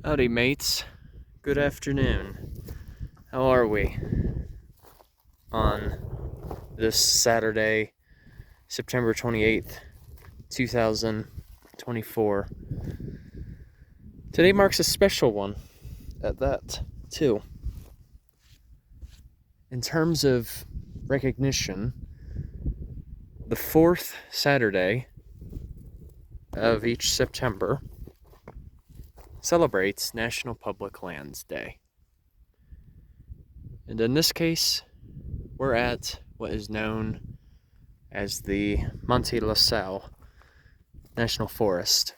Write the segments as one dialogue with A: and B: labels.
A: Howdy, mates. Good afternoon. How are we on this Saturday, September 28th, 2024? Today marks a special one at that, too. In terms of recognition, the fourth Saturday of each September celebrates National Public Lands Day. And in this case, we're at what is known as the Monte La Salle National Forest,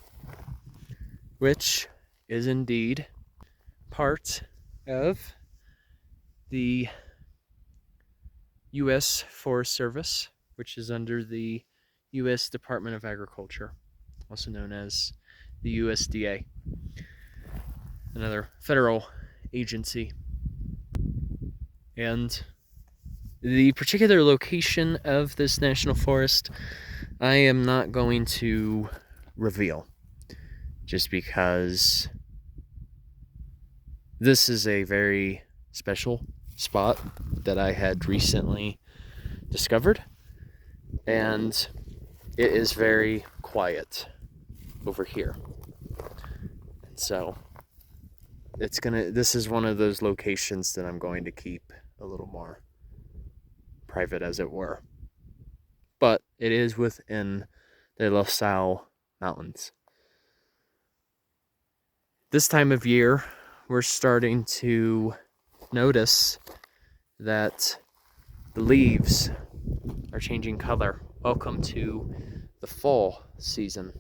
A: which is indeed part of the U.S. Forest Service, which is under the U.S. Department of Agriculture, also known as the USDA, another federal agency. And the particular location of this national forest, I am not going to reveal, just because this is a very special spot that I had recently discovered, and it is very quiet over here. And so this is one of those locations that I'm going to keep a little more private, as it were. But it is within the Sal Mountains. This time of year, we're starting to notice that the leaves are changing color. Welcome to the fall season.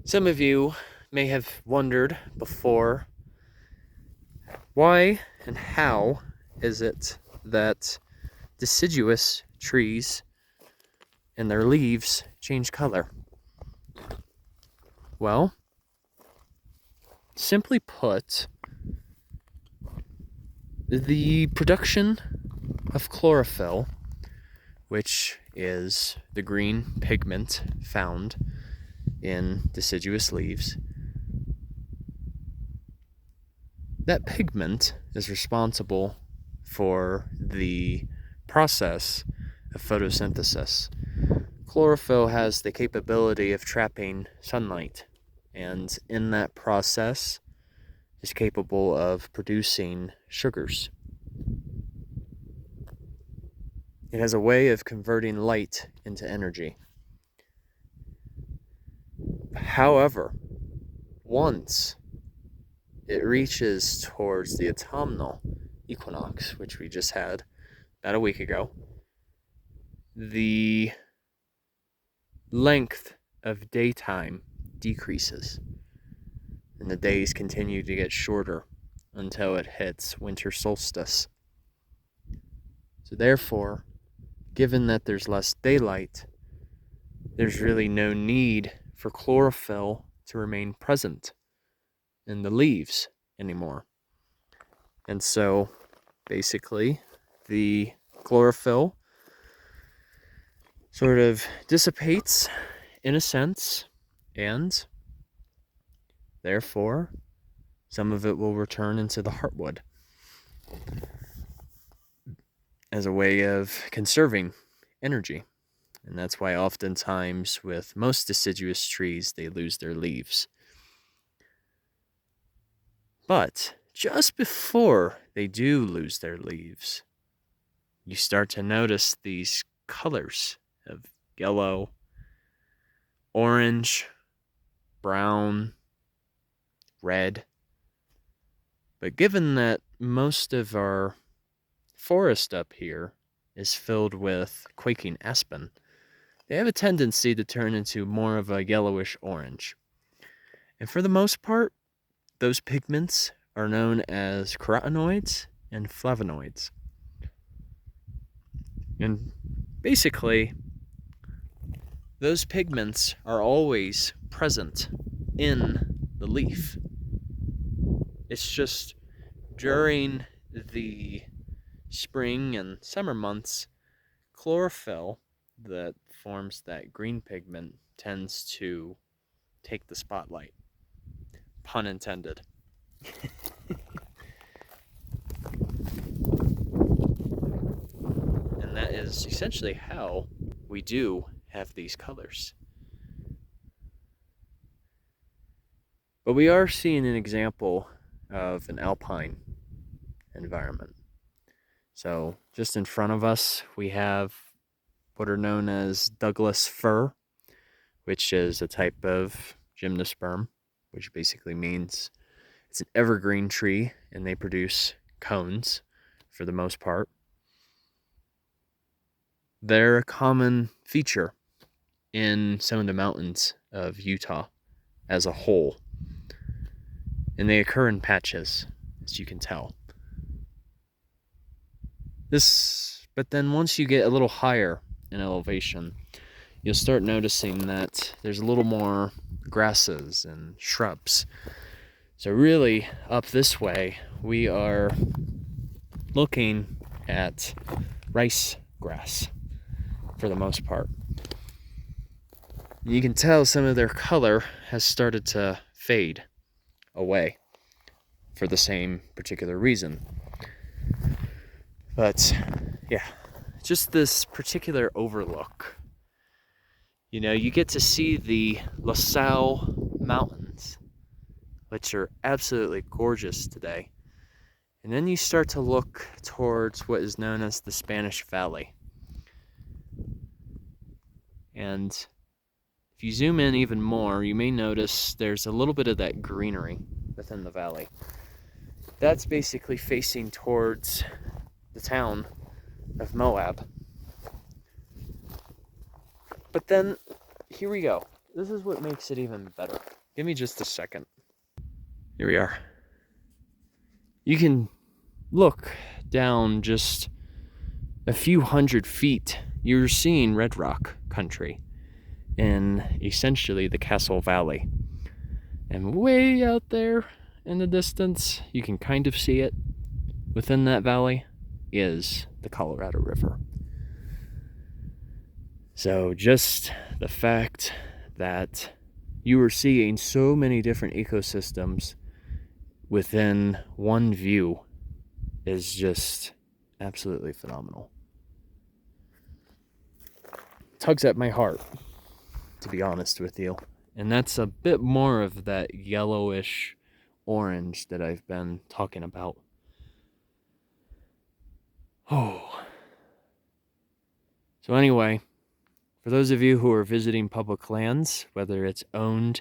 A: Some of you may have wondered before, why and how is it that deciduous trees and their leaves change color? Well, simply put, the production of chlorophyll, which is the green pigment found in deciduous leaves, that pigment is responsible for the process of photosynthesis. Chlorophyll has the capability of trapping sunlight, and in that process is capable of producing sugars. It has a way of converting light into energy. However, once it reaches towards the autumnal equinox, which we just had about a week ago, the length of daytime decreases, and the days continue to get shorter until it hits winter solstice. So therefore, given that there's less daylight, there's really no need for chlorophyll to remain present in the leaves anymore. And so basically, the chlorophyll sort of dissipates in a sense, and therefore some of it will return into the heartwood as a way of conserving energy. And that's why oftentimes with most deciduous trees, they lose their leaves. But just before they do lose their leaves, you start to notice these colors of yellow, orange, brown, red. But given that most of our forest up here is filled with quaking aspen, they have a tendency to turn into more of a yellowish orange. And for the most part, those pigments are known as carotenoids and flavonoids. And basically, those pigments are always present in the leaf. It's just during the spring and summer months, chlorophyll that forms that green pigment tends to take the spotlight. Pun intended. And that is essentially how we do have these colors. But we are seeing an example of an alpine environment. So just in front of us, we have what are known as Douglas fir, which is a type of gymnosperm, which basically means it's an evergreen tree and they produce cones for the most part. They're a common feature in some of the mountains of Utah as a whole. And they occur in patches, as you can tell. But then once you get a little higher in elevation, you'll start noticing that there's a little more grasses and shrubs. So really, up this way, we are looking at rice grass for the most part. You can tell some of their color has started to fade away for the same particular reason. But yeah, just this particular overlook. You know, you get to see the Sal Mountains, which are absolutely gorgeous today. And then you start to look towards what is known as the Spanish Valley. And if you zoom in even more, you may notice there's a little bit of that greenery within the valley. That's basically facing towards the town of Moab. But then, here we go. This is what makes it even better. Give me just a second. Here we are. You can look down just a few hundred feet. You're seeing red rock country in essentially the Castle Valley. And way out there in the distance, you can kind of see it. Within that valley is the Colorado River. So just the fact that you are seeing so many different ecosystems within one view is just absolutely phenomenal. It tugs at my heart, to be honest with you. And that's a bit more of that yellowish orange that I've been talking about. Oh. So anyway, for those of you who are visiting public lands, whether it's owned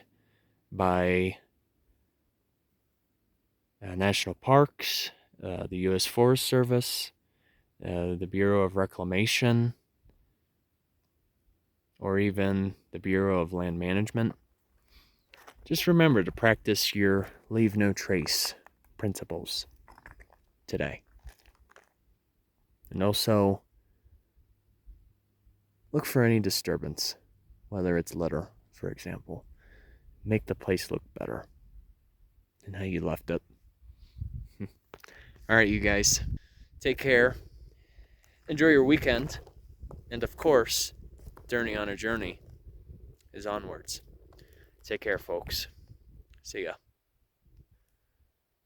A: by national parks, the U.S. Forest Service, the Bureau of Reclamation, or even the Bureau of Land Management, just remember to practice your leave no trace principles today. And also, look for any disturbance, whether it's litter, for example. Make the place look better than how you left it. All right, you guys, take care. Enjoy your weekend. And of course, Journey on a Journey is onwards. Take care, folks. See ya.